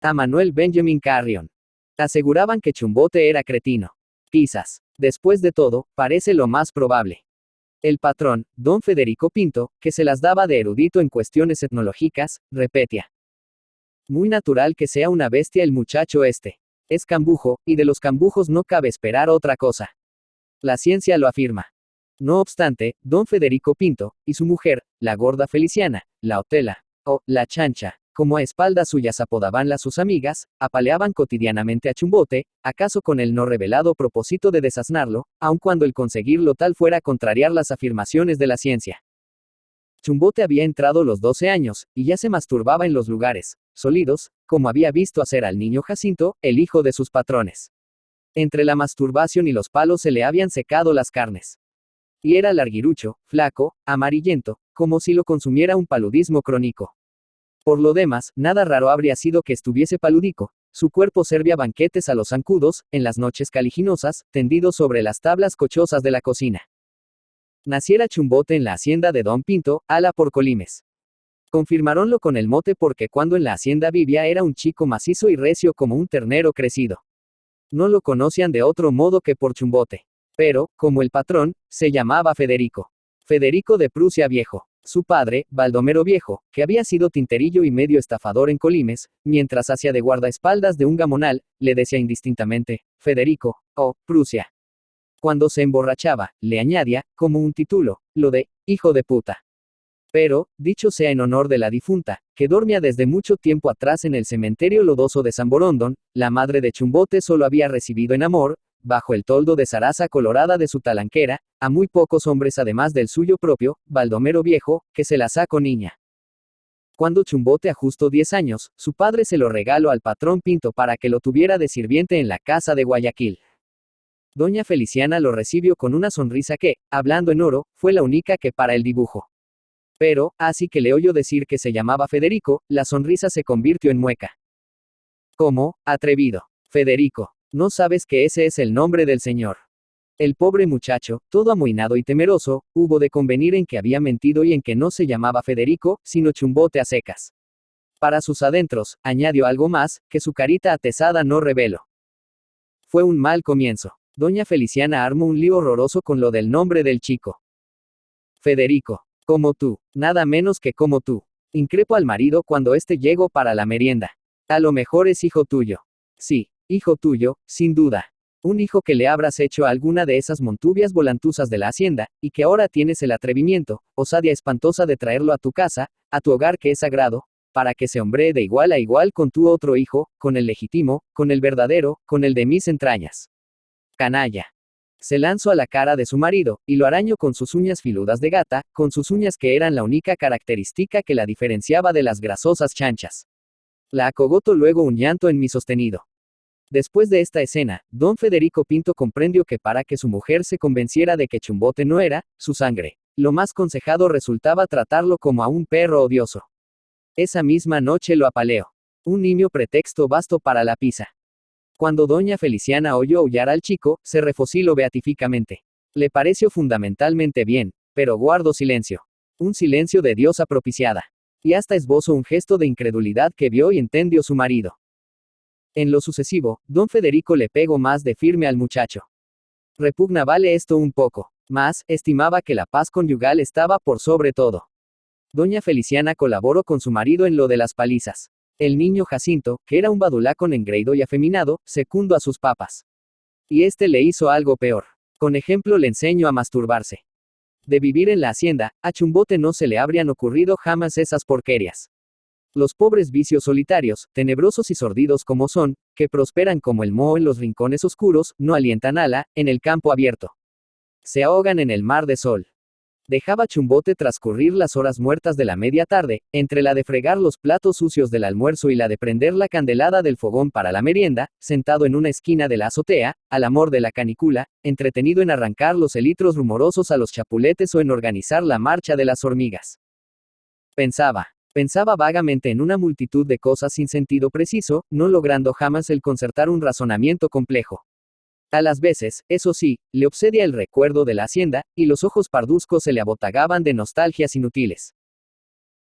A Manuel Benjamin Carrion. Aseguraban que Chumbote era cretino. Quizás. Después de todo, parece lo más probable. El patrón, don Federico Pinto, que se las daba de erudito en cuestiones etnológicas, repetía. Muy natural que sea una bestia el muchacho este. Es cambujo, y de los cambujos no cabe esperar otra cosa. La ciencia lo afirma. No obstante, don Federico Pinto, y su mujer, la gorda Feliciana, la Otela, o la Chancha, como a espaldas suyas apodaban sus amigas, apaleaban cotidianamente a Chumbote, acaso con el no revelado propósito de desaznarlo, aun cuando el conseguirlo tal fuera contrariar las afirmaciones de la ciencia. Chumbote había entrado los 12 años, y ya se masturbaba en los lugares sólidos, como había visto hacer al niño Jacinto, el hijo de sus patrones. Entre la masturbación y los palos se le habían secado las carnes. Y era larguirucho, flaco, amarillento, como si lo consumiera un paludismo crónico. Por lo demás, nada raro habría sido que estuviese paludico. Su cuerpo servía banquetes a los zancudos, en las noches caliginosas, tendido sobre las tablas cochosas de la cocina. Naciera Chumbote en la hacienda de don Pinto, ala por Colimes. Confirmaronlo con el mote porque cuando en la hacienda vivía era un chico macizo y recio como un ternero crecido. No lo conocían de otro modo que por Chumbote. Pero, como el patrón, se llamaba Federico. Federico de Prusia Viejo. Su padre, Baldomero Viejo, que había sido tinterillo y medio estafador en Colimes, mientras hacía de guardaespaldas de un gamonal, le decía indistintamente, Federico, o Prusia. Cuando se emborrachaba, le añadía, como un título, lo de, hijo de puta. Pero, dicho sea en honor de la difunta, que dormía desde mucho tiempo atrás en el cementerio lodoso de San Borondón, la madre de Chumbote solo había recibido en amor, bajo el toldo de zaraza colorada de su talanquera, a muy pocos hombres además del suyo propio, Baldomero Viejo, que se la sacó niña. Cuando Chumbote ajustó 10 años, su padre se lo regaló al patrón Pinto para que lo tuviera de sirviente en la casa de Guayaquil. Doña Feliciana lo recibió con una sonrisa que, hablando en oro, fue la única que para el dibujo. Pero, así que le oyó decir que se llamaba Federico, la sonrisa se convirtió en mueca. ¿Cómo, atrevido? Federico. ¿No sabes que ese es el nombre del señor? El pobre muchacho, todo amohinado y temeroso, hubo de convenir en que había mentido y en que no se llamaba Federico, sino Chumbote a secas. Para sus adentros, añadió algo más, que su carita atezada no reveló. Fue un mal comienzo. Doña Feliciana armó un lío horroroso con lo del nombre del chico. Federico. Como tú. Nada menos que como tú. Increpó al marido cuando éste llegó para la merienda. A lo mejor es hijo tuyo. Sí. Hijo tuyo, sin duda. Un hijo que le habrás hecho a alguna de esas montubias volantusas de la hacienda, y que ahora tienes el atrevimiento, osadia espantosa de traerlo a tu casa, a tu hogar que es sagrado, para que se hombree de igual a igual con tu otro hijo, con el legítimo, con el verdadero, con el de mis entrañas. Canalla. Se lanzó a la cara de su marido, y lo arañó con sus uñas filudas de gata, con sus uñas que eran la única característica que la diferenciaba de las grasosas chanchas. La acogotó luego un llanto en mi sostenido. Después de esta escena, don Federico Pinto comprendió que para que su mujer se convenciera de que Chumbote no era su sangre, lo más consejado resultaba tratarlo como a un perro odioso. Esa misma noche lo apaleó. Un niño pretexto basto para la pizza. Cuando doña Feliciana oyó aullar al chico, se refociló beatíficamente. Le pareció fundamentalmente bien, pero guardó silencio. Un silencio de diosa propiciada. Y hasta esbozó un gesto de incredulidad que vio y entendió su marido. En lo sucesivo, don Federico le pegó más de firme al muchacho. Repugna vale esto un poco. Más, estimaba que la paz conyugal estaba por sobre todo. Doña Feliciana colaboró con su marido en lo de las palizas. El niño Jacinto, que era un badulacón engreído y afeminado, secundó a sus papas. Y este le hizo algo peor. Con ejemplo le enseñó a masturbarse. De vivir en la hacienda, a Chumbote no se le habrían ocurrido jamás esas porquerías. Los pobres vicios solitarios, tenebrosos y sordidos como son, que prosperan como el moho en los rincones oscuros, no alientan ala, en el campo abierto. Se ahogan en el mar de sol. Dejaba Chumbote transcurrir las horas muertas de la media tarde, entre la de fregar los platos sucios del almuerzo y la de prender la candelada del fogón para la merienda, sentado en una esquina de la azotea, al amor de la canícula, entretenido en arrancar los elitros rumorosos a los chapuletes o en organizar la marcha de las hormigas. Pensaba vagamente en una multitud de cosas sin sentido preciso, no logrando jamás el concertar un razonamiento complejo. A las veces, eso sí, le obsedia el recuerdo de la hacienda, y los ojos parduzcos se le abotagaban de nostalgias inútiles.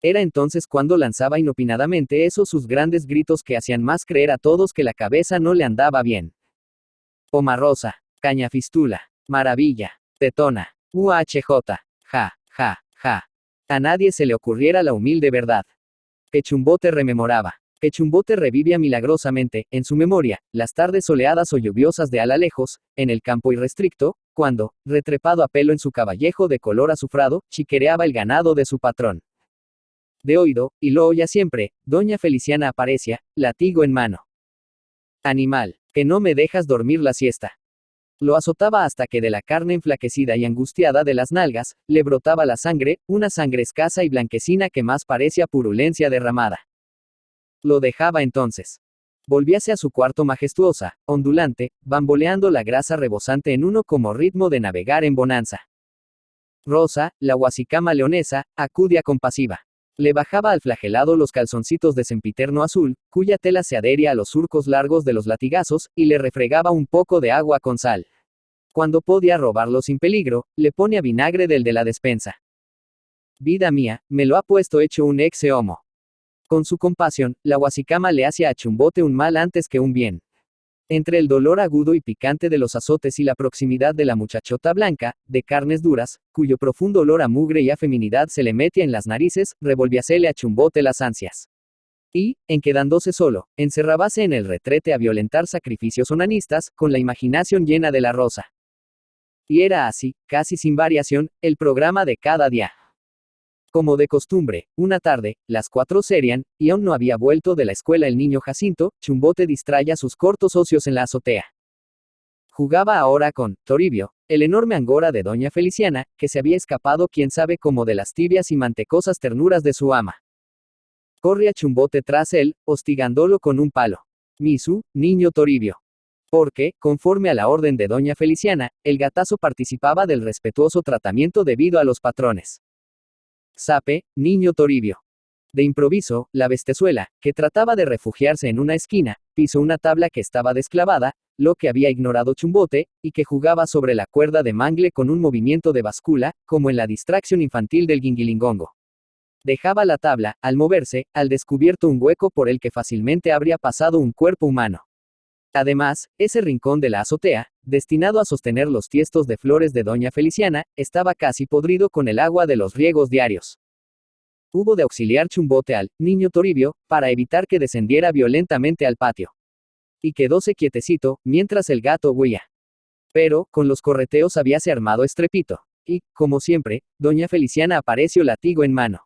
Era entonces cuando lanzaba inopinadamente esos sus grandes gritos que hacían más creer a todos que la cabeza no le andaba bien. Pomarrosa, cañafistula, maravilla, tetona, UHJ, ja, ja, ja. A nadie se le ocurriera la humilde verdad. Que Chumbote rememoraba. Que Chumbote revivía milagrosamente, en su memoria, las tardes soleadas o lluviosas de Alalejos, en el campo irrestricto, cuando, retrepado a pelo en su caballejo de color azufrado, chiquereaba el ganado de su patrón. De oído, y lo oía siempre, doña Feliciana aparecía, latigo en mano. Animal, que no me dejas dormir la siesta. Lo azotaba hasta que de la carne enflaquecida y angustiada de las nalgas, le brotaba la sangre, una sangre escasa y blanquecina que más parecía purulencia derramada. Lo dejaba entonces. Volvíase a su cuarto majestuosa, ondulante, bamboleando la grasa rebosante en uno como ritmo de navegar en bonanza. Rosa, la guasicama leonesa, acudia compasiva. Le bajaba al flagelado los calzoncitos de sempiterno azul, cuya tela se adhería a los surcos largos de los latigazos, y le refregaba un poco de agua con sal. Cuando podía robarlo sin peligro, le pone a vinagre del de la despensa. Vida mía, me lo ha puesto hecho un ex homo. Con su compasión, la guasicama le hacía a Chumbote un mal antes que un bien. Entre el dolor agudo y picante de los azotes y la proximidad de la muchachota blanca, de carnes duras, cuyo profundo olor a mugre y a feminidad se le metía en las narices, revolvíasele a Chumbote las ansias. Y, en quedándose solo, encerrábase en el retrete a violentar sacrificios onanistas, con la imaginación llena de la rosa. Y era así, casi sin variación, el programa de cada día. Como de costumbre, una tarde, las 4 serían, y aún no había vuelto de la escuela el niño Jacinto, Chumbote distraía sus cortos ocios en la azotea. Jugaba ahora con Toribio, el enorme angora de doña Feliciana, que se había escapado quién sabe cómo de las tibias y mantecosas ternuras de su ama. Corría Chumbote tras él, hostigándolo con un palo. Misu, niño Toribio. Porque, conforme a la orden de doña Feliciana, el gatazo participaba del respetuoso tratamiento debido a los patrones. Sape, niño Toribio. De improviso, la bestezuela, que trataba de refugiarse en una esquina, pisó una tabla que estaba desclavada, lo que había ignorado Chumbote, y que jugaba sobre la cuerda de mangle con un movimiento de báscula, como en la distracción infantil del guinguilingongo. Dejaba la tabla, al moverse, al descubierto un hueco por el que fácilmente habría pasado un cuerpo humano. Además, ese rincón de la azotea, destinado a sostener los tiestos de flores de doña Feliciana, estaba casi podrido con el agua de los riegos diarios. Hubo de auxiliar Chumbote al niño Toribio, para evitar que descendiera violentamente al patio. Y quedóse quietecito, mientras el gato huía. Pero, con los correteos habíase armado estrepito. Y, como siempre, doña Feliciana apareció latigo en mano.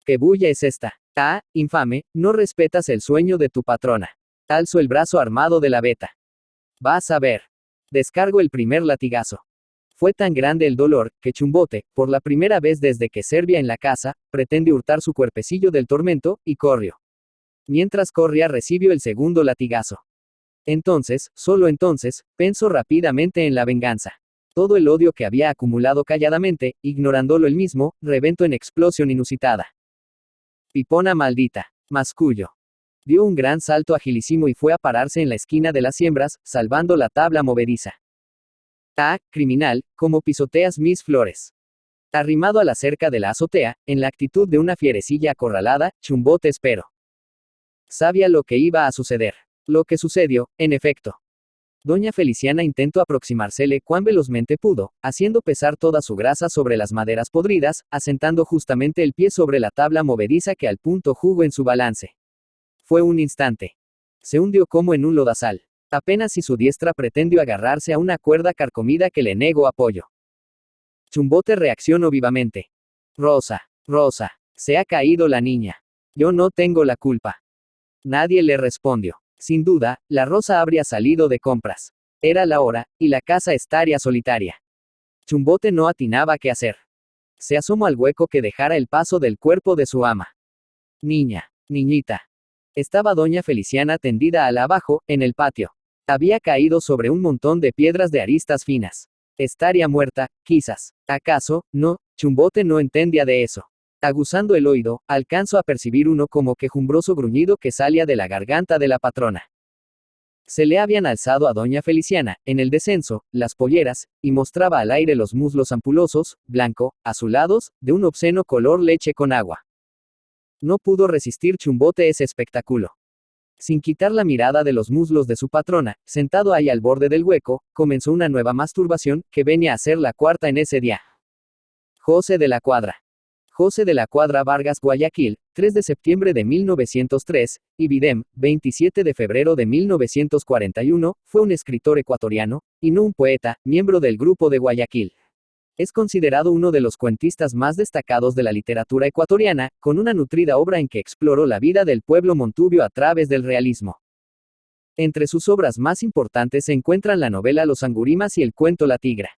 ¿Qué bulla es esta? Ah, infame, no respetas el sueño de tu patrona. Alzo el brazo armado de la veta. Vas a ver. Descargo el primer latigazo. Fue tan grande el dolor, que Chumbote, por la primera vez desde que servía en la casa, pretende hurtar su cuerpecillo del tormento, y corrió. Mientras corría recibió el segundo latigazo. Entonces, solo entonces, pensó rápidamente en la venganza. Todo el odio que había acumulado calladamente, ignorándolo él mismo, reventó en explosión inusitada. Pipona maldita. Mascullo. Dio un gran salto agilísimo y fue a pararse en la esquina de las siembras, salvando la tabla movediza. Ah, criminal, como pisoteas mis flores. Arrimado a la cerca de la azotea, en la actitud de una fierecilla acorralada, Chumbote esperó. Sabía lo que iba a suceder. Lo que sucedió, en efecto. Doña Feliciana intentó aproximársele cuán velozmente pudo, haciendo pesar toda su grasa sobre las maderas podridas, asentando justamente el pie sobre la tabla movediza que al punto jugó en su balance. Fue un instante. Se hundió como en un lodazal. Apenas si su diestra pretendió agarrarse a una cuerda carcomida que le negó apoyo. Chumbote reaccionó vivamente. Rosa, Rosa, se ha caído la niña. Yo no tengo la culpa. Nadie le respondió. Sin duda, la Rosa habría salido de compras. Era la hora, y la casa estaría solitaria. Chumbote no atinaba qué hacer. Se asomó al hueco que dejara el paso del cuerpo de su ama. Niña, niñita. Estaba doña Feliciana tendida al abajo, en el patio. Había caído sobre un montón de piedras de aristas finas. Estaría muerta, quizás. ¿Acaso? No, Chumbote no entendía de eso. Aguzando el oído, alcanzó a percibir uno como quejumbroso gruñido que salía de la garganta de la patrona. Se le habían alzado a doña Feliciana, en el descenso, las polleras, y mostraba al aire los muslos ampulosos, blanco, azulados, de un obsceno color leche con agua. No pudo resistir Chumbote ese espectáculo. Sin quitar la mirada de los muslos de su patrona, sentado ahí al borde del hueco, comenzó una nueva masturbación, que venía a ser la cuarta en ese día. José de la Cuadra. José de la Cuadra Vargas, Guayaquil, 3 de septiembre de 1903, y Videm, 27 de febrero de 1941, fue un escritor ecuatoriano, y no un poeta, miembro del Grupo de Guayaquil. Es considerado uno de los cuentistas más destacados de la literatura ecuatoriana, con una nutrida obra en que exploró la vida del pueblo montubio a través del realismo. Entre sus obras más importantes se encuentran la novela Los Angurimas y el cuento La Tigra.